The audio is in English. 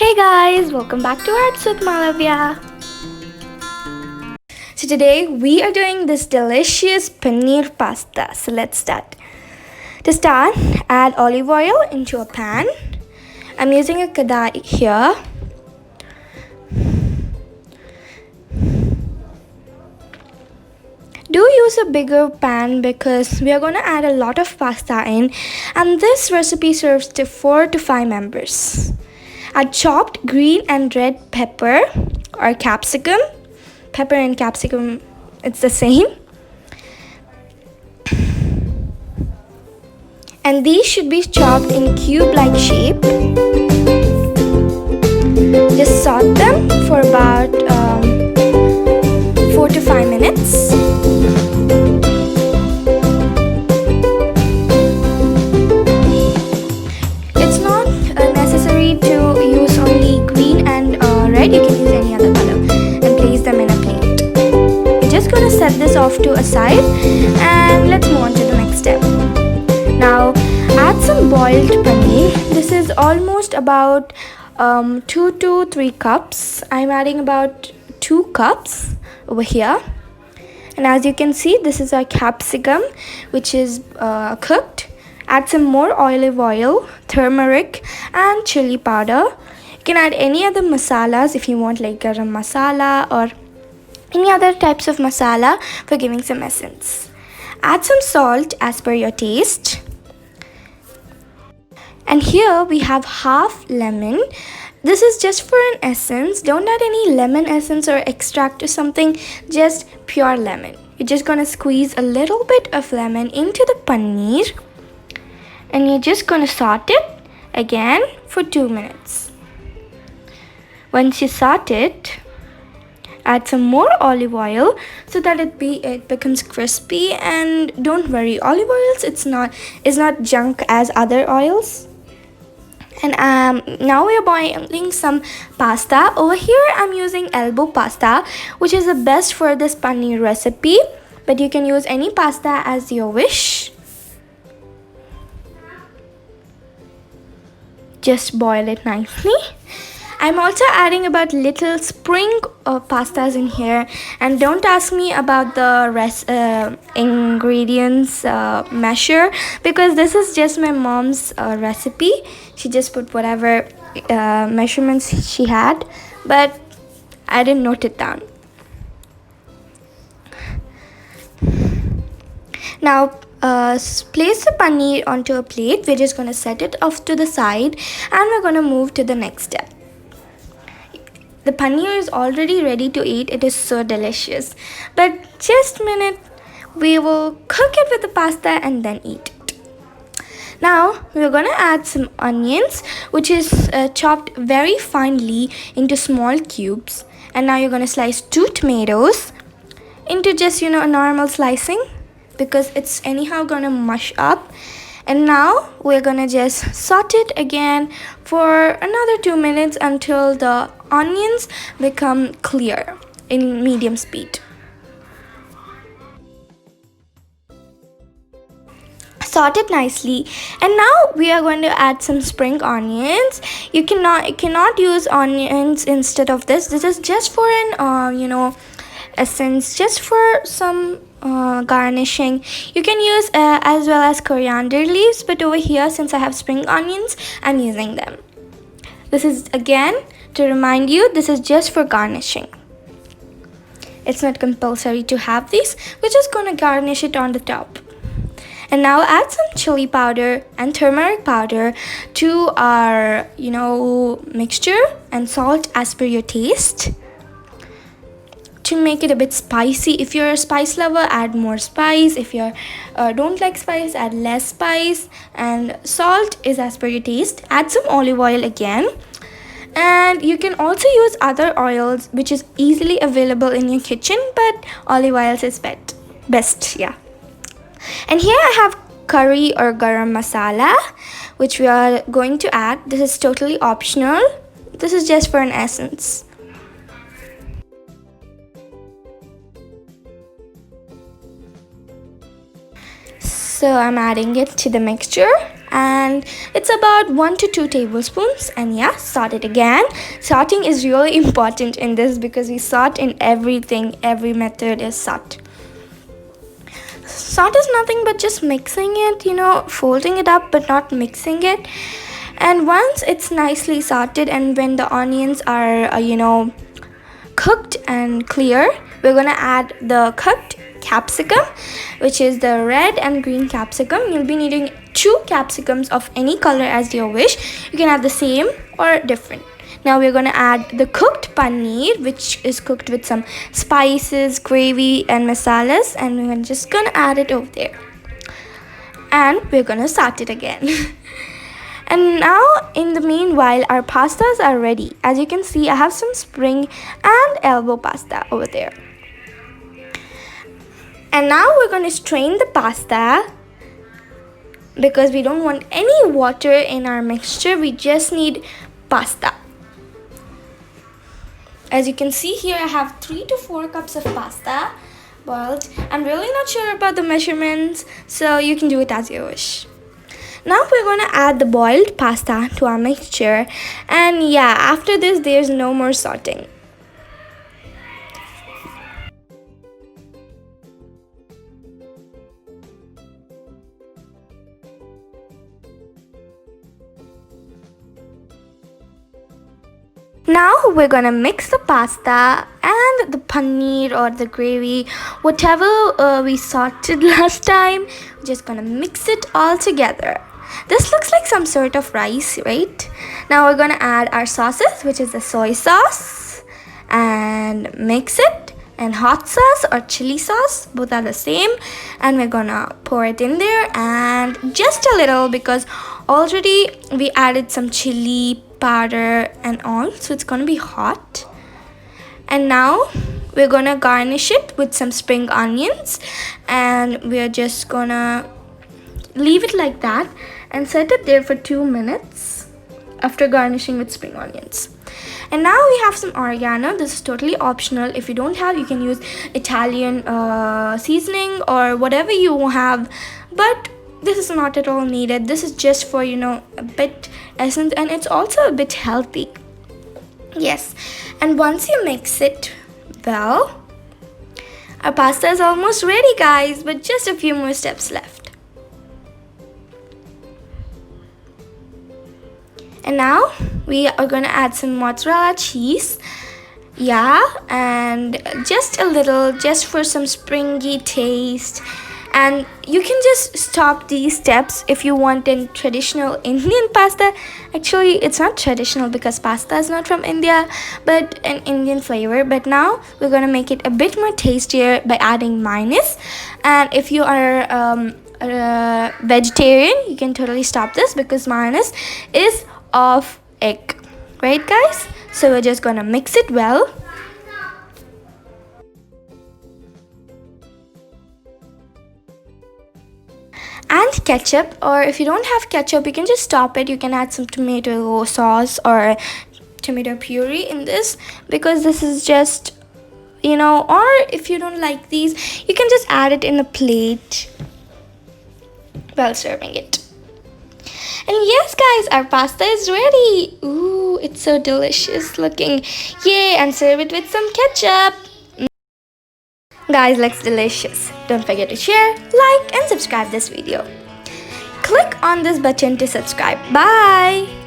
Hey guys, welcome back to Arts with Malavya. So today we are doing this delicious paneer pasta. So let's start. To start, add olive oil into a pan. I'm using a kadai here. Do use a bigger pan because we are going to add a lot of pasta in, and this recipe serves to 4 to 5 members. Add chopped green and red pepper or capsicum. Pepper and capsicum, it's the same. And these should be chopped in cube-like shape. Just saute them for about 4 to 5 minutes. It's not necessary to use only green and red. You can use any other color and place them in a plate. We're just going to set this off to a side and let's move on to the next step. Now add some boiled paneer. This is almost about 2 to 3 cups. I'm adding about 2 cups over here. And as you can see, this is our capsicum which is cooked. Add some more olive oil, turmeric and chilli powder. You can add any other masalas if you want, like gharam masala or any other types of masala for giving some essence. Add some salt as per your taste. And here we have half lemon. This is just for an essence. Don't add any lemon essence or extract or something, just pure lemon. You're just gonna squeeze a little bit of lemon into the paneer and you're just gonna saute it again for 2 minutes. Once you saute it, add some more olive oil so that it becomes crispy. And don't worry, olive oils is not junk as other oils. And now we are boiling some pasta. Over here I'm using elbow pasta, which is the best for this paneer recipe, but you can use any pasta as your wish. Just boil it nicely. I'm also adding about little spring pastas in here, and don't ask me about the ingredients measure, because this is just my mom's recipe. She just put whatever measurements she had, but I didn't note it down. Now place the paneer onto a plate. We're just going to set it off to the side and we're going to move to the next step. The paneer is already ready to eat. It is so delicious. But just a minute, we will cook it with the pasta and then eat it. Now we're going to add some onions, which is chopped very finely into small cubes. And now you're going to slice 2 tomatoes into just, a normal slicing, because it's anyhow going to mush up. And now we're going to just saute it again for another 2 minutes until the onions become clear in medium speed. Saute it nicely, and now we are going to add some spring onions. You cannot use onions instead of this. This is just for an essence, just for some garnishing. You can use as well as coriander leaves, but over here, since I have spring onions, I'm using them. This is again to remind you, this is just for garnishing. It's not compulsory to have these. We're just going to garnish it on the top. And now add some chili powder and turmeric powder to our mixture, and salt as per your taste to make it a bit spicy. If you're a spice lover, add more spice. If you don't like spice, add less spice. And salt is as per your taste. Add some olive oil again. And you can also use other oils which is easily available in your kitchen, but olive oils is best. Yeah. And here I have curry or garam masala, which we are going to add. This is totally optional. This is just for an essence. So I'm adding it to the mixture and it's about 1 to 2 tablespoons. And yeah, saute it again. Sauteing is really important in this because we saute in everything. Every method is saute. Saute is nothing but just mixing it, folding it up but not mixing it. And once it's nicely sauteed and when the onions are cooked and clear, we're gonna add the cooked capsicum, which is the red and green capsicum. You'll be needing 2 capsicums of any color as you wish. You can have the same or different. Now we're gonna add the cooked paneer, which is cooked with some spices, gravy and masalas, and we're just gonna add it over there. And we're gonna saute it again. And now in the meanwhile, our pastas are ready. As you can see, I have some spring and elbow pasta over there. And now we're going to strain the pasta because we don't want any water in our mixture. We just need pasta. As you can see here, I have 3 to 4 cups of pasta boiled. I'm really not sure about the measurements, so you can do it as you wish. Now we're going to add the boiled pasta to our mixture, and yeah, after this there's no more sauteing. Now we're gonna mix the pasta and the paneer or the gravy, whatever we sauteed last time. We're just gonna mix it all together. This looks like some sort of rice, right? Now we're gonna add our sauces, which is the soy sauce, and mix it, and hot sauce or chili sauce, both are the same, and we're gonna pour it in there, and just a little because already we added some chili powder and all, so it's gonna be hot. And now we're gonna garnish it with some spring onions, and we're just gonna leave it like that and set it there for 2 minutes after garnishing with spring onions. And now we have some oregano. This is totally optional. If you don't have, you can use Italian seasoning or whatever you have, but this is not at all needed. This is just for a bit essence, and it's also a bit healthy. Yes, and once you mix it well, our pasta is almost ready, guys, but just a few more steps left. And now we are going to add some mozzarella cheese. Yeah, and just a little, just for some springy taste. And you can just stop these steps if you want a traditional Indian pasta. Actually, it's not traditional because pasta is not from India, but an Indian flavor. But now we're going to make it a bit more tastier by adding mayonnaise. And if you are a vegetarian, you can totally stop this because mayonnaise is of egg, right guys? So we're just gonna mix it well. And ketchup, or if you don't have ketchup, you can just stop it. You can add some tomato sauce or tomato puree in this because this is just or if you don't like these, you can just add it in a plate while serving it. And yes guys, our pasta is ready. Ooh, it's so delicious looking. Yay, and serve it with some ketchup. Guys, looks delicious. Don't forget to share, like and subscribe this video. Click on this button to subscribe. Bye.